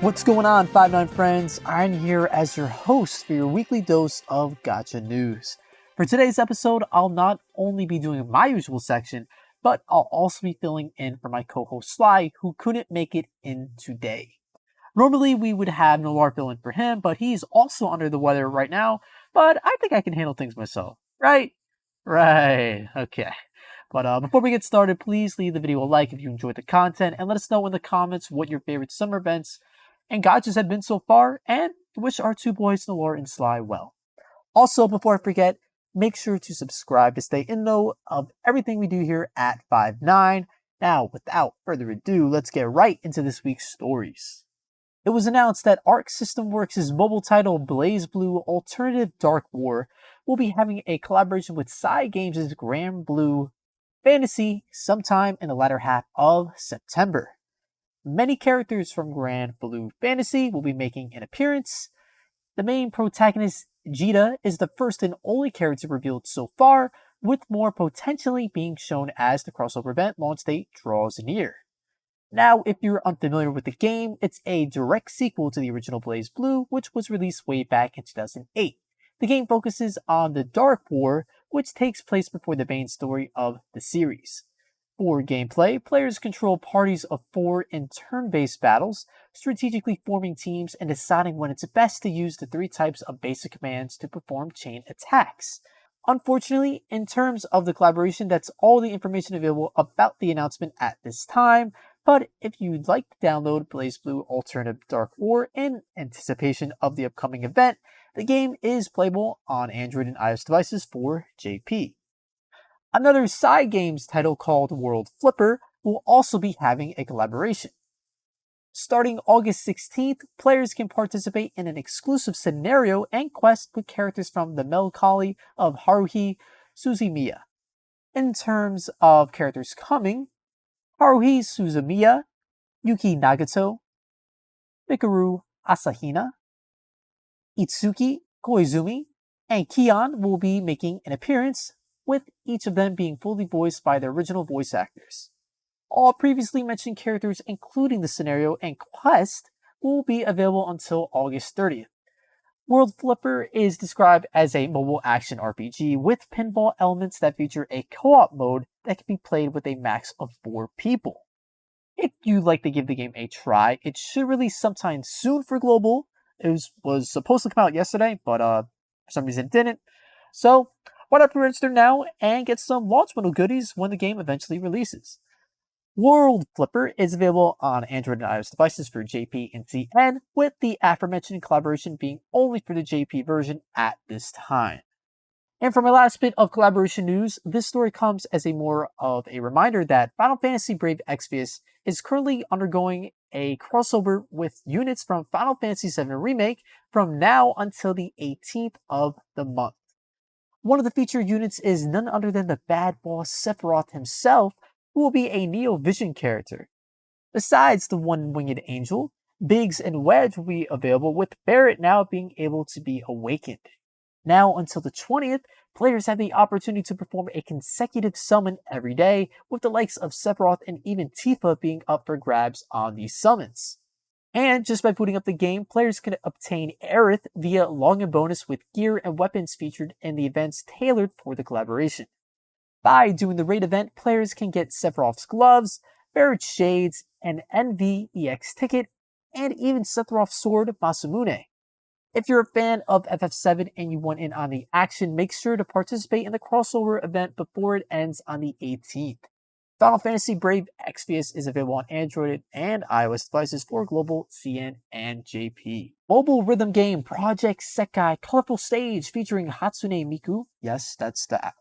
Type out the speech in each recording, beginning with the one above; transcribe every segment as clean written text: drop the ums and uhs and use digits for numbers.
What's going on, 5-9 friends? I'm here as your host for your weekly dose of Gacha news. For today's episode, I'll not only be doing my usual section, but I'll also be filling in for my co-host Sly, who couldn't make it in today. Normally, we would have Noir fill in for him, but he's also under the weather right now, but I think I can handle things myself, right? Right, okay. But before we get started, please leave the video a like if you enjoyed the content, and let us know in the comments what your favorite summer events and gachas have been so far, and wish our two boys Noir and Sly well. Also, before I forget, make sure to subscribe to stay in know of everything we do here at 5-9. Now, without further ado, let's get right into this week's stories. It was announced that Arc System Works' mobile title Blazblue Alternative Dark War will be having a collaboration with Sekai Games' Grand Blue Fantasy sometime in the latter half of September. Many characters from Grand Blue Fantasy will be making an appearance. The main protagonist, Jita, is the first and only character revealed so far, with more potentially being shown as the crossover event launch date draws near. Now, if you're unfamiliar with the game, it's a direct sequel to the original Blazblue, which was released way back in 2008. The game focuses on the Dark War, which takes place before the main story of the series. For gameplay, players control parties of 4 in turn-based battles, strategically forming teams and deciding when it's best to use the 3 types of basic commands to perform chain attacks. Unfortunately, in terms of the collaboration, that's all the information available about the announcement at this time, but if you'd like to download Blazblue Alternative Dark War in anticipation of the upcoming event, the game is playable on Android and iOS devices for JP. Another Sekai Games title called World Flipper will also be having a collaboration. Starting August 16th, players can participate in an exclusive scenario and quest with characters from the Melancholy of Haruhi Suzumiya. In terms of characters coming, Haruhi Suzumiya, Yuki Nagato, Mikuru Asahina, Itsuki Koizumi, and Kion will be making an appearance, with each of them being fully voiced by their original voice actors. All previously mentioned characters, including the scenario and quest, will be available until August 30th. World Flipper is described as a mobile action RPG with pinball elements that feature a co-op mode that can be played with a max of 4 people. If you'd like to give the game a try, it should release sometime soon for global. It was supposed to come out yesterday, but for some reason it didn't. So, why not pre-register now and get some launch bundle goodies when the game eventually releases? World Flipper is available on Android and iOS devices for JP and CN, with the aforementioned collaboration being only for the JP version at this time. And for my last bit of collaboration news, this story comes as more of a reminder that Final Fantasy Brave Exvius is currently undergoing a crossover with units from Final Fantasy VII Remake from now until the 18th of the month. One of the featured units is none other than the bad boss Sephiroth himself, who will be a Neo Vision character. Besides the one-winged angel, Biggs and Wedge will be available, with Barrett now being able to be awakened. Now until the 20th, players have the opportunity to perform a consecutive summon every day, with the likes of Sephiroth and even Tifa being up for grabs on these summons. And just by booting up the game, players can obtain Aerith via login bonus with gear and weapons featured in the events tailored for the collaboration. By doing the raid event, players can get Sephiroth's gloves, Barrett's shades, an NVEX ticket, and even Sephiroth's sword Masamune. If you're a fan of FF7 and you want in on the action, make sure to participate in the crossover event before it ends on the 18th. Final Fantasy Brave Exvius is available on Android and iOS devices for global, CN, and JP. Mobile rhythm game Project Sekai Colorful Stage featuring Hatsune Miku, yes, that's the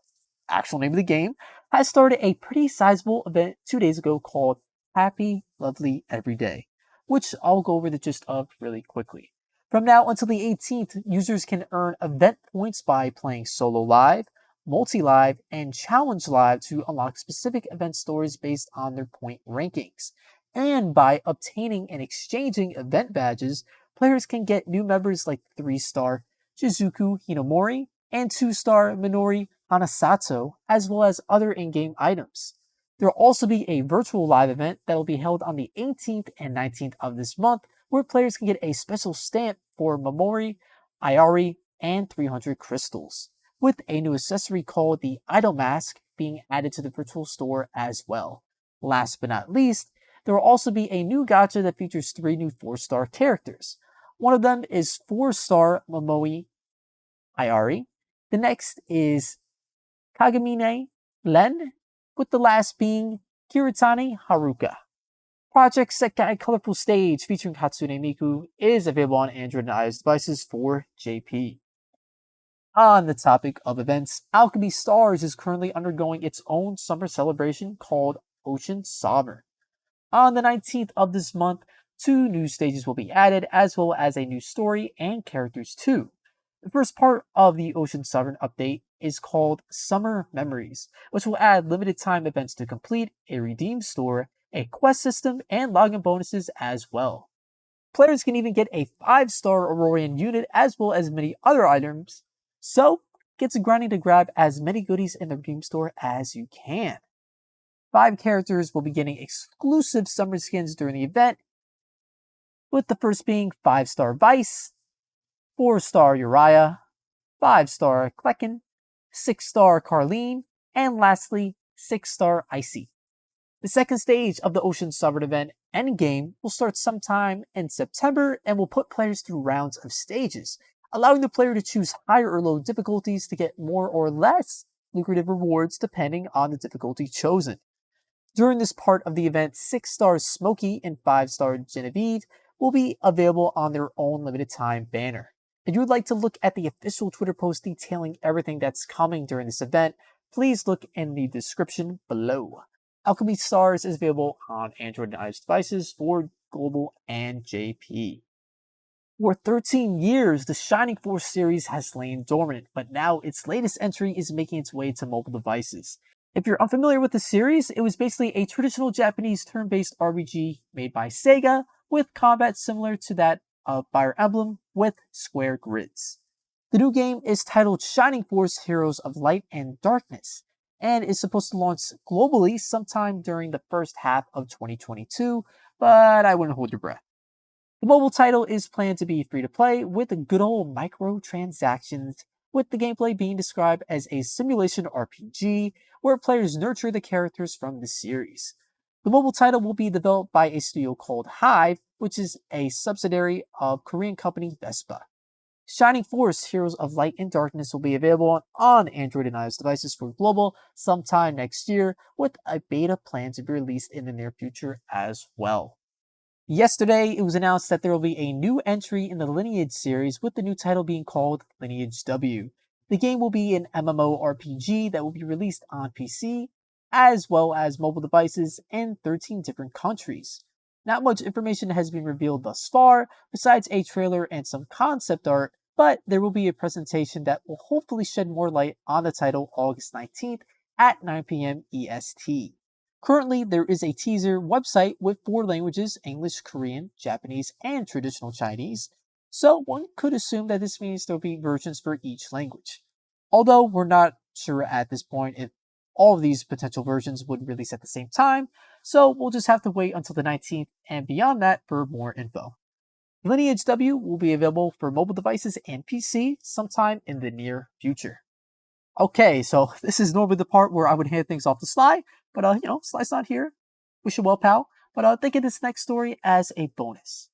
actual name of the game, has started a pretty sizable event 2 days ago called Happy Lovely Everyday, which I'll go over the gist of really quickly. From now until the 18th, users can earn event points by playing solo live, multi-live, and challenge live to unlock specific event stories based on their point rankings. And by obtaining and exchanging event badges, players can get new members like 3-star Shizuku Hinomori and 2-star Minori Hanasato, as well as other in-game items. There will also be a virtual live event that will be held on the 18th and 19th of this month, where players can get a special stamp for Momori, Iari, and 300 crystals, with a new accessory called the Idol Mask being added to the virtual store as well. Last but not least, there will also be a new gacha that features 3 new 4-star characters. One of them is 4-star Momoi Iari. The next is Kagamine Len, with the last being Kiritani Haruka. Project Sekai Colorful Stage featuring Hatsune Miku is available on Android and iOS devices for JP. On the topic of events, Alchemy Stars is currently undergoing its own summer celebration called Ocean Sovereign. On the 19th of this month, 2 new stages will be added, as well as a new story and characters too. The first part of the Ocean Sovereign update is called Summer Memories, which will add limited time events to complete, a redeem store, a quest system, and login bonuses as well. Players can even get a 5-star Aurorian unit as well as many other items, so get to grinding to grab as many goodies in the redeem store as you can. 5 characters will be getting exclusive summer skins during the event, with the first being 5-star Vice, 4-star Uriah, 5-star Klecken, 6-star Carlene, and lastly, 6-star Icy. The second stage of the Ocean Sovereign event, Endgame, will start sometime in September and will put players through rounds of stages, allowing the player to choose higher or low difficulties to get more or less lucrative rewards depending on the difficulty chosen. During this part of the event, 6-star Smokey and 5-star Genevieve will be available on their own limited time banner. If you would like to look at the official Twitter post detailing everything that's coming during this event, please look in the description below. Alchemy Stars is available on Android and iOS devices for global and JP. For 13 years, the Shining Force series has lain dormant, but now its latest entry is making its way to mobile devices. If you're unfamiliar with the series, it was basically a traditional Japanese turn-based RPG made by Sega, with combat similar to that of Fire Emblem with square grids. The new game is titled Shining Force Heroes of Light and Darkness, and is supposed to launch globally sometime during the first half of 2022, but I wouldn't hold your breath. The mobile title is planned to be free to play with good old microtransactions, with the gameplay being described as a simulation RPG where players nurture the characters from the series. The mobile title will be developed by a studio called Hive, which is a subsidiary of Korean company Vespa. Shining Force Heroes of Light and Darkness will be available on Android and iOS devices for global sometime next year, with a beta planned to be released in the near future as well. Yesterday, it was announced that there will be a new entry in the Lineage series, with the new title being called Lineage W. The game will be an MMORPG that will be released on PC, as well as mobile devices in 13 different countries. Not much information has been revealed thus far, besides a trailer and some concept art, but there will be a presentation that will hopefully shed more light on the title August 19th at 9 p.m. EST. Currently, there is a teaser website with 4 languages: English, Korean, Japanese, and traditional Chinese, so one could assume that this means there will be versions for each language. Although we're not sure at this point if all of these potential versions would release at the same time, so we'll just have to wait until the 19th and beyond that for more info. Lineage W will be available for mobile devices and PC sometime in the near future. Okay, so this is normally the part where I would hand things off to Sly, but Sly's not here. Wish you well, pal. But think of this next story as a bonus.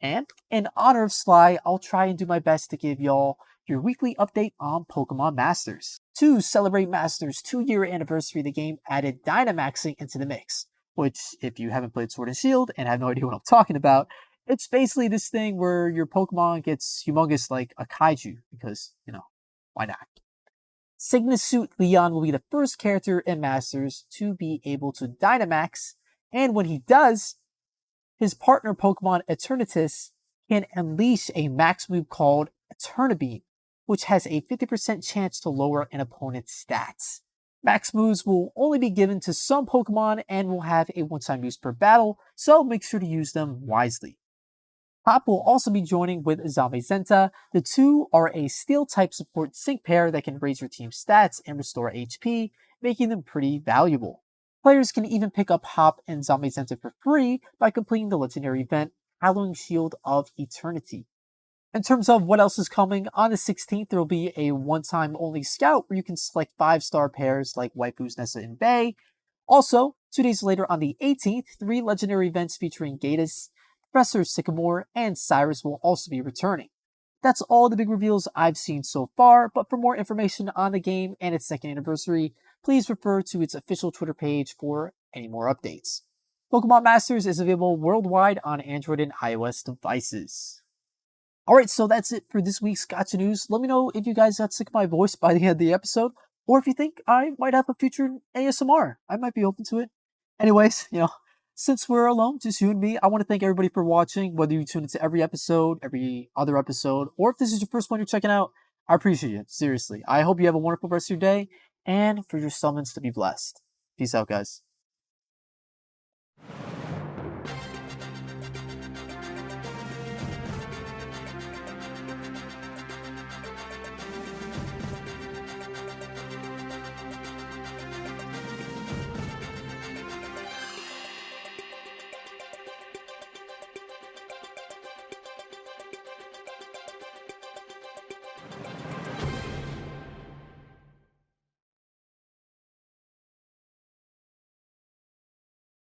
And in honor of Sly, I'll try and do my best to give y'all your weekly update on Pokemon Masters. To celebrate Masters' 2-year anniversary, the game added Dynamaxing into the mix, which, if you haven't played Sword and Shield and have no idea what I'm talking about, it's basically this thing where your Pokemon gets humongous like a kaiju, because, why not? Cygnus Suit Leon will be the first character in Masters to be able to Dynamax, and when he does, his partner Pokemon Eternatus can unleash a max move called Eternabeam, which has a 50% chance to lower an opponent's stats. Max moves will only be given to some Pokemon and will have a one-time use per battle, so make sure to use them wisely. Pop will also be joining with Zamazenta. The two are a Steel-type support sync pair that can raise your team's stats and restore HP, making them pretty valuable. Players can even pick up Hop and Zamazenta for free by completing the legendary event Hallowing Shield of Eternity. In terms of what else is coming, on the 16th, there will be a one-time only scout where you can select 5-star pairs like Waifus Nessa and Bay. Also, 2 days later on the 18th, 3 legendary events featuring Gatus, Professor Sycamore, and Cyrus will also be returning. That's all the big reveals I've seen so far, but for more information on the game and its 2nd anniversary, please refer to its official Twitter page for any more updates. Pokemon Masters is available worldwide on Android and iOS devices. Alright, so that's it for this week's Gacha News. Let me know if you guys got sick of my voice by the end of the episode, or if you think I might have a future ASMR. I might be open to it. Anyways, since we're alone, just you and me, I want to thank everybody for watching, whether you tune into every episode, every other episode, or if this is your first one you're checking out. I appreciate it, seriously. I hope you have a wonderful rest of your day, and for your summons to be blessed. Peace out, guys.